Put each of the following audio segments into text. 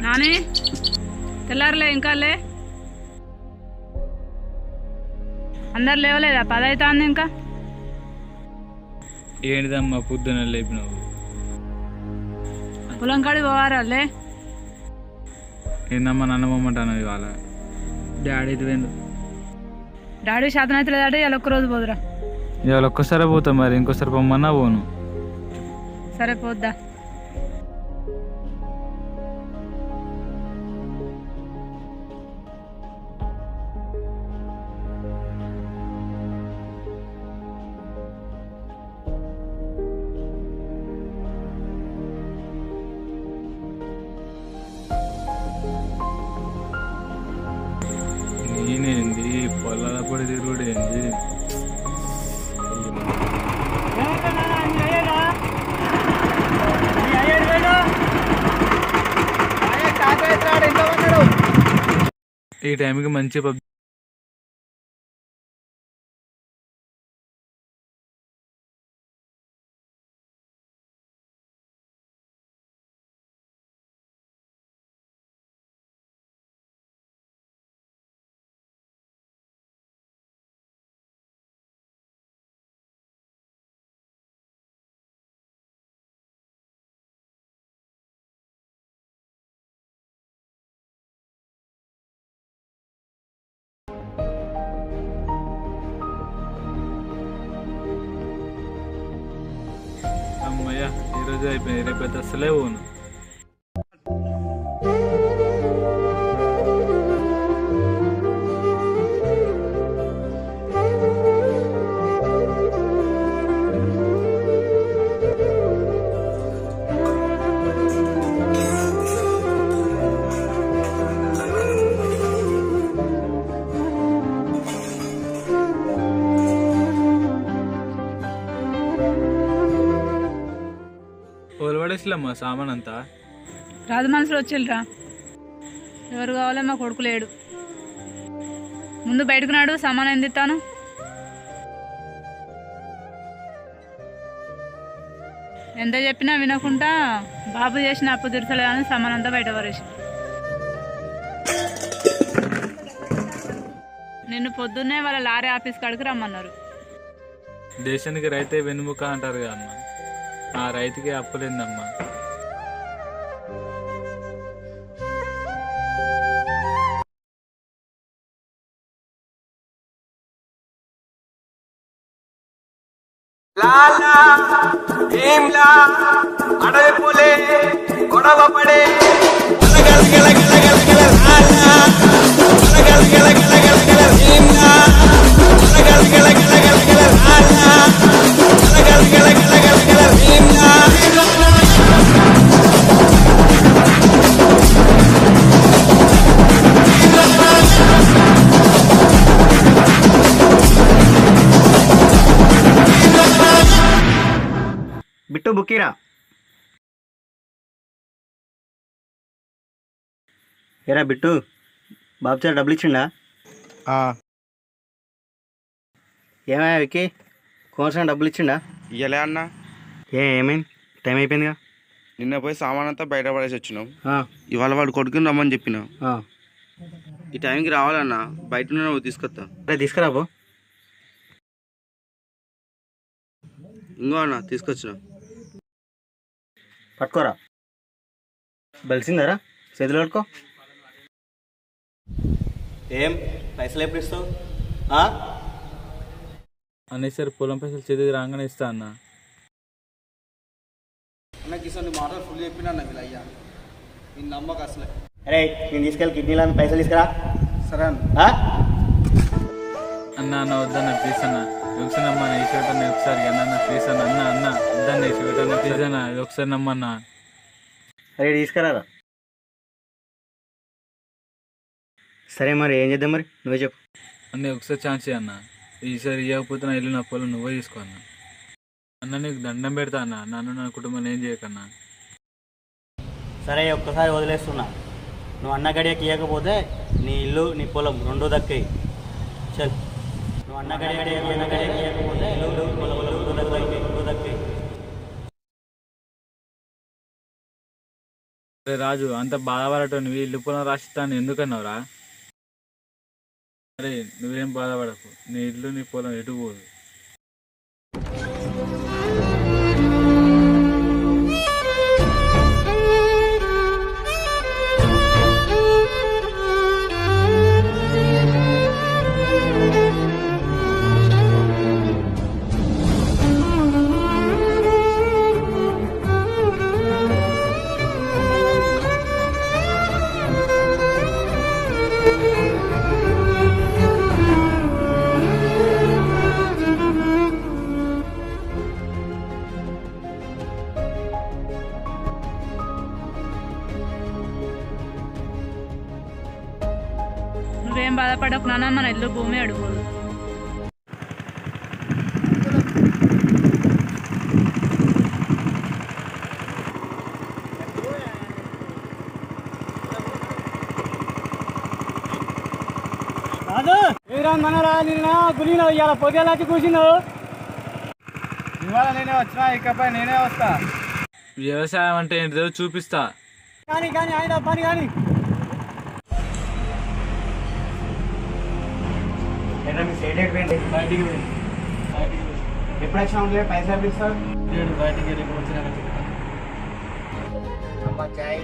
నాని తెల్లారులే ఇంకా లే అందరు లేవలేదా 10 అవుతుంది ఇంకా ఏంటిదమ్మా పొద్దున లేపినావు పొలం కాడికి పోవారా లే ఏందమ్మా నన్నమ్మంటాను ఇవాళ డాడీ పోయిండు డాడీ శాతం అయితే లేదంటే ఇలా ఒక్కరోజు పోదురా ఇవాళ ఒక్కసారి పోతా మరి ఇంకోసారి పొమ్మన్నా పోను సరే పోద్దా నేనేంది పొలాల పొడి తిరుగుడు ఏంది ఈ టైంకి మంచి పబ్ అమ్మయ్య ఈరోజు అయిపోయింది రేపు అయితే అసలే పోను పడేసిలమ్మా సామాన్ అంతా రాజు మనుషులు వచ్చిల్రా ఎవరు కావాలో మా కొడుకు లేడు ముందు బయటకు నాడు సామాన్ ఎందిస్తాను ఎంత చెప్పినా వినకుండా బాబు చేసిన అప్పు తీర్చలే అని సామాన్ అంతా బయట పడేసి నిన్ను పొద్దున్నే వాళ్ళ లారీ ఆఫీస్ కాడికి రమ్మన్నారు దేశానికి రైతే వెన్నుముక అంటారు కదా అమ్మ ఆ రైతుకి అప్పులేందమ్మా లాలా భీమ్లా అడవి పులే గొడవ పడే బిట్టు బుక్కిరా ఏరా బిట్టు బాబు సార్ డబ్బులు ఇచ్చిండా ఏమయ్యా విక్కీ కోనసారి డబ్బులు ఇచ్చిండా ఇయ్యలే అన్న ఏమైంది టైం అయిపోయిందిగా నిన్న పోయి సామాన్ అంతా బయట పడేసి వచ్చినాం ఇవాళ వాడు కొడుకుని రమ్మని చెప్పిన ఈ టైంకి రావాలన్నా బయట నువ్వు తీసుకొస్తా అరే తీసుకురాబో ఇంకో అన్న తీసుకొచ్చిన పట్టుకోరా బలిసిందరా చేతులు పట్టుకో ఏం పైసలు ఎప్పుడు ఇస్తావు అనేసరి పొలం పైసలు చేతికి రాగానే ఇస్తా అన్న అన్నకి ఇస్తాను మాటలు ఫుల్ చెప్పినా నాకు అయ్యా నేను నమ్మక అసలే అరే నేను తీసుకెళ్ళి కిడ్నీలో పైసలు తీసుకురా సరే అన్న అన్న వద్దన్న ప్లీజ్ అన్న ఒకసారి నమ్మన్న ఈశ్వరన్న ఒకసారి అన్న ప్లీజ్ అన్న అన్న అన్న వద్దన్న ఈశ్వరన్న ప్లీజ్ అన్న ఇది ఒకసారి నమ్మన్నా అరే తీసుకురారా సరే మరి ఏం చేద్దాం మరి నువ్వే చెప్పు అన్నీ ఒకసారి ఛాన్స్ అన్న ఈసారి ఇవ్వకపోతే నా ఇల్లు నా పొలం నువ్వే తీసుకో అన్న అన్న నీకు దండం పెడతా అన్న నన్ను నా కుటుంబాన్ని ఏం చేయకన్నా సరే ఒక్కసారి వదిలేస్తున్నా నువ్వు అన్న గడియకి ఇవ్వకపోతే నీ ఇల్లు నీ పొలం రెండో దక్కాయి చల్ నువ్వు అన్న గడియకి ఇవ్వకపోతే ఇల్లు పొలం రెండో దక్కాయి అరే రాజు, అంత బాధపడటం నువ్వు ఇల్లు పొలం రాసిస్తాను ఎందుకన్నావురా? అరే నువ్వేం బాధపడకు, నీ ఇల్లు నీ పొలం ఎటు పోదు. నువ్వేం బాధపడకు నాన్న, మన ఇల్లు భూమి అడుగుదు. రాజు మనరా నిన్న గులిలో ఇవాళ పొద్దులాచి కూర్చున్నావు. ఇవాళ నేనే వచ్చినా, ఇకపై నేనే వస్తా. వ్యవసాయం అంటే ఏంటిదో చూపిస్తా. కానీ ఆయన పని కానీ బయటికి ఎప్పుడు వచ్చినా ఉంటే పైసలు ఇస్తారు. బయటికి వెళ్ళి వచ్చినాక అమ్మ చాయ్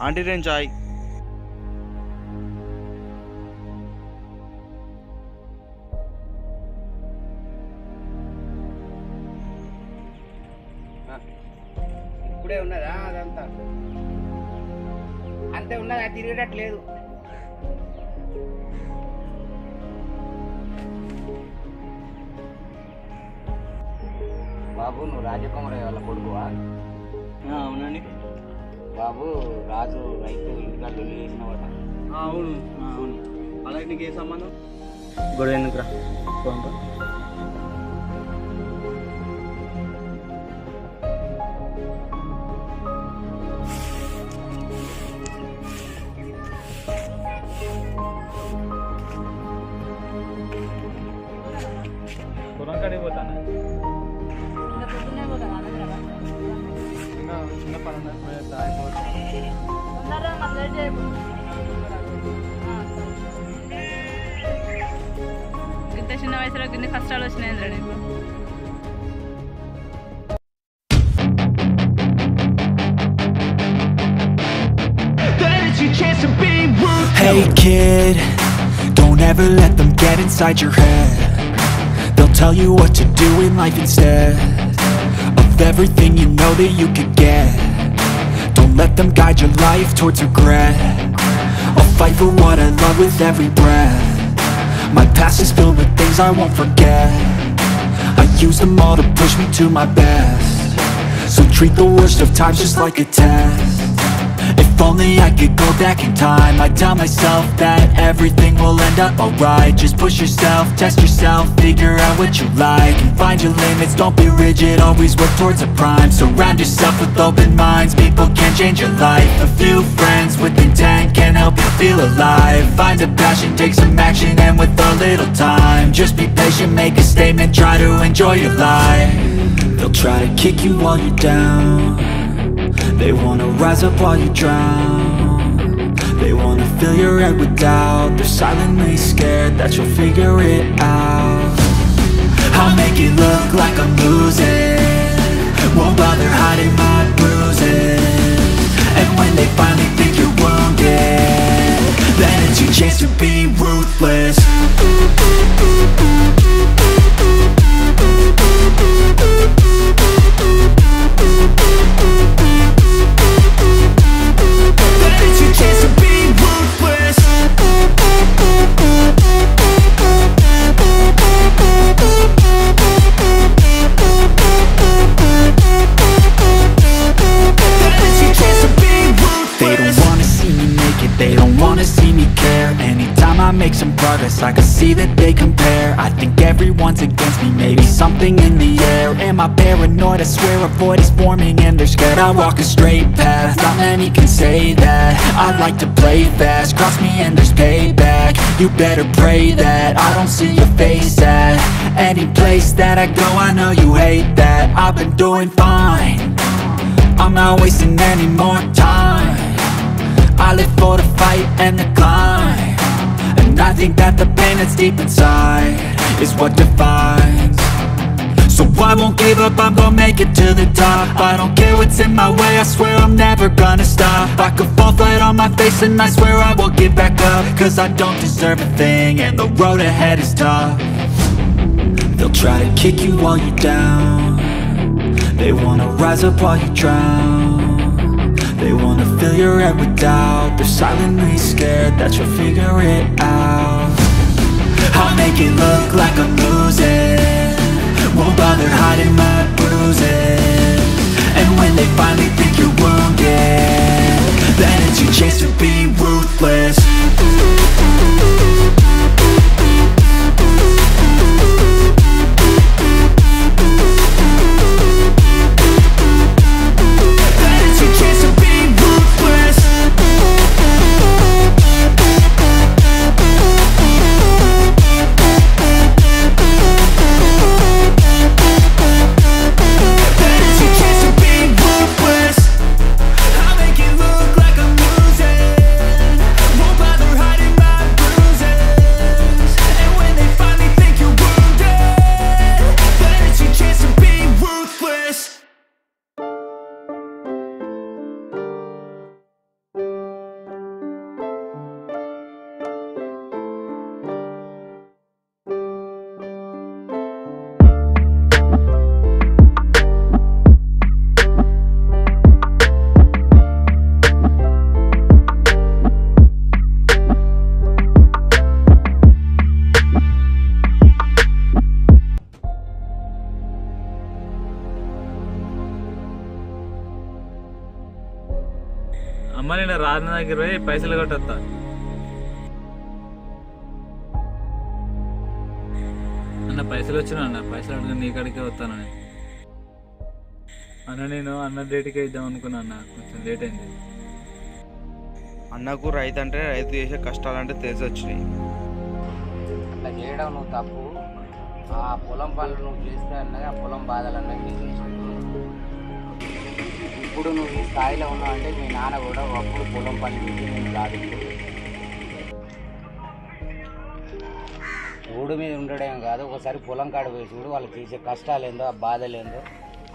ఆంటీ నేను చాయ్. ఇప్పుడే ఉన్నదా అదంతా? అంతే ఉన్నదా? తిరిగేటట్లేదు. బాబు నువ్వు రాజకుమారయ్య వాళ్ళ కొడుకువా? అవునండి బాబు రాజు రైతు ఇంటికా లొల్లి చేసినవాట. అవును అవును. అలాగే నీకు ఏ సంబంధం? గొడవ ఎందుకురా? పొలం కాడికి పోతాను. చిన్న పని ఇంత చిన్న వయసులో గిన్ని కష్టాలు వచ్చినాయి నీకు. Hey kid, don't ever let them get inside your head. They'll tell you what to do in life instead of everything you know that you could get. Don't let them guide your life towards regret. I'll fight for what I love with every breath. My past is filled with things I won't forget. I use them all to push me to my best. So treat the worst of times just like a test. If only I could go back in time, I'd tell myself that everything will end up alright. Just push yourself, test yourself, figure out what you like, and find your limits, don't be rigid, always work towards a prime. Surround yourself with open minds, people can change your life. A few friends with intent can help you feel alive. Find a passion, take some action, and with a little time, just be patient, make a statement, try to enjoy your life. They'll try to kick you while you're down. They wanna rise up while you drown. They wanna fill your head with doubt. They're silently scared that you'll figure it out. I'll make it look like I'm losing, won't bother hiding my bruises. And when they finally think you're wounded, then it's your chance to be ruthless. make some progress, I can see that they compare. I think everyone's against me, maybe something in the air. Am I paranoid? I swear a void is forming and they're scared. I walk a straight path, not many can say that. I like to play fast, cross me and there's payback. You better pray that I don't see your face at any place that I go. I know you hate that. I've been doing fine, I'm not wasting any more time. I live for the fight and the climb, and I think that the pain that's deep inside is what defines. So I won't give up, I'm gonna make it to the top. I don't care what's in my way, I swear I'm never gonna stop. I could fall flat on my face and I swear I will get back up, cause I don't deserve a thing and the road ahead is tough. They'll try to kick you while you're down, they wanna rise up while you drown. They wanna fill your head with doubt, they're silently scared that you'll figure it out. I'll make it look like I'm losing, won't bother hiding my bruises. And when they finally think you're wounded, then it's your chance to be ruthless. అమ్మ నేను రాజన దగ్గర పోయి పైసలు కొట్టొస్తా. అన్న పైసలు వచ్చినా అన్న, పైసలు అడుగు నీ కాడికే వస్తాను నేను. అన్న నేను అన్న డేట్కే ఇద్దాం అనుకున్నా అన్న, కొంచెం లేట్ అయింది. అన్నకు రైతు అంటే రైతు చేసే కష్టాలంటే తెలిసి వచ్చినాయి. అట్లా చేయడం నువ్వు తప్పు. ఆ పొలం పనులు నువ్వు చేస్తే అన్నది ఆ పొలం బాధలు అన్నది నీకు చేసినట్టు. ఇప్పుడు నువ్వు ఈ స్థాయిలో ఉన్నావు అంటే మీ నాన్న కూడా అప్పుడు పొలం పని చేసి నేను సాధించాడు. ఊడి మీద ఉండడం కాదు, ఒకసారి పొలం కాడ పోయి చూడు, వాళ్ళు చేసే కష్టాలు ఏందో ఆ బాధలు ఏందో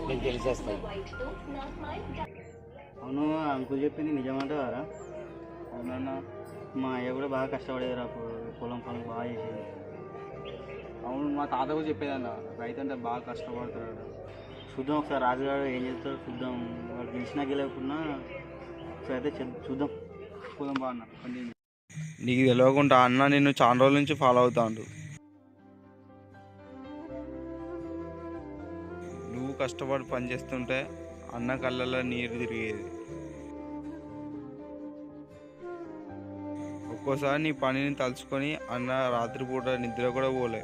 నీకు తెలిసేస్తాయి. అవును, అంకుల్ చెప్పింది నిజమంటారా? అవునన్నా, మా అయ్య కూడా బాగా కష్టపడేది అప్పుడు, పొలం పనులు బాగా చేసేది. అవును, మా తాత కూడా చెప్పేదన్న, రైతు అంటే బాగా కష్టపడతాడు. చూద్దాం ఒకసారి రాజుగారు ఏం చేస్తాడో చూద్దాం. వాడు గెలిచినా గెలవకున్నా ఒకసారి అయితే చూద్దాం. పొలం బాగా కంటిన్యూ. నీకు తెలియకుండా అన్న నిన్ను చాలా రోజుల నుంచి ఫాలో అవుతాడు. నువ్వు కష్టపడి పని చేస్తుంటే అన్న కళ్ళల్లో నీరు తిరిగేది. ఒక్కోసారి నీ పనిని తలుచుకొని అన్న రాత్రిపూట నిద్ర కూడా పోలే.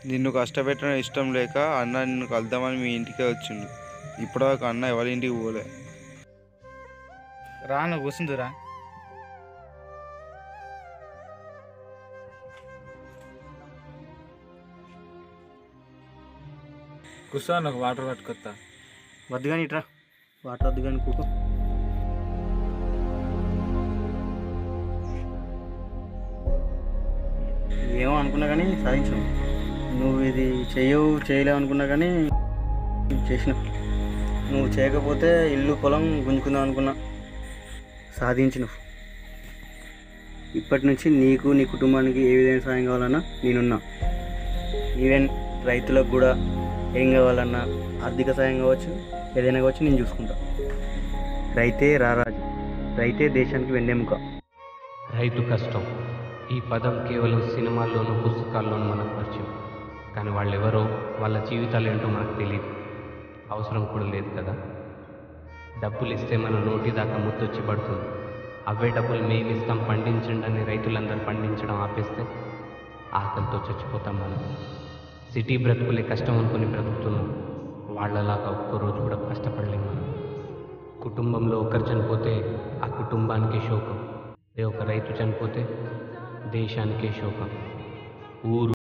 నిన్ను కష్టపెట్టడం ఇష్టం లేక అన్న నిన్ను కలుద్దామని మీ ఇంటికే వచ్చిండు. ఇప్పటిదాకా అన్న ఎవరి ఇంటికి పోలే. రా నువ్వు కూర్చుందిరా. కూర్చో, నాకు వాటర్ పట్టుకొస్తా. వద్దు కానీ ఇట్రా, వాటర్ వద్దు కానీ కూకో. ఏమో అనుకున్నా కానీ సాధించావు. నువ్వు ఇది చేయలేవు అనుకున్నా కానీ చేసినావు. నువ్వు చేయకపోతే ఇల్లు పొలం గుంజుకుందాం అనుకున్నా, సాధించినావు. ఇప్పటి నుంచి నీకు నీ కుటుంబానికి ఏ విధంగా సాయం కావాలన్నా నేనున్నా. ఈవెన్ రైతులకు కూడా ఏం కావాలన్నా ఆర్థిక సాయం కావచ్చు, ఏదైనా కావచ్చు, నేను చూసుకుంటా. రైతే రారాజు, రైతే దేశానికి వెన్నెముక. రైతు కష్టం ఈ పదం కేవలం సినిమాల్లోనూ పుస్తకాల్లోనూ మనకు పరిచయం, కానీ వాళ్ళెవరో వాళ్ళ జీవితాలు ఏంటో మనకు తెలియదు, అవసరం కూడా లేదు కదా. డబ్బులు ఇస్తే మన నోటి దాకా ముద్దొచ్చి పడుతుంది. అవే డబ్బులు మేమిస్తాం పండించండి అని రైతులందరూ పండించడం ఆపేస్తే ఆకలితో చచ్చిపోతాం మనం. సిటీ బ్రతుకులే కష్టం అనుకుని బ్రతుకుతున్నాం, వాళ్ళలాగా ఒక్కరోజు కూడా కష్టపడలేము మనం. కుటుంబంలో ఒకరు చనిపోతే ఆ కుటుంబానికే శోకం, అదే ఒక రైతు చనిపోతే దేశానికే శోకం. ఊరు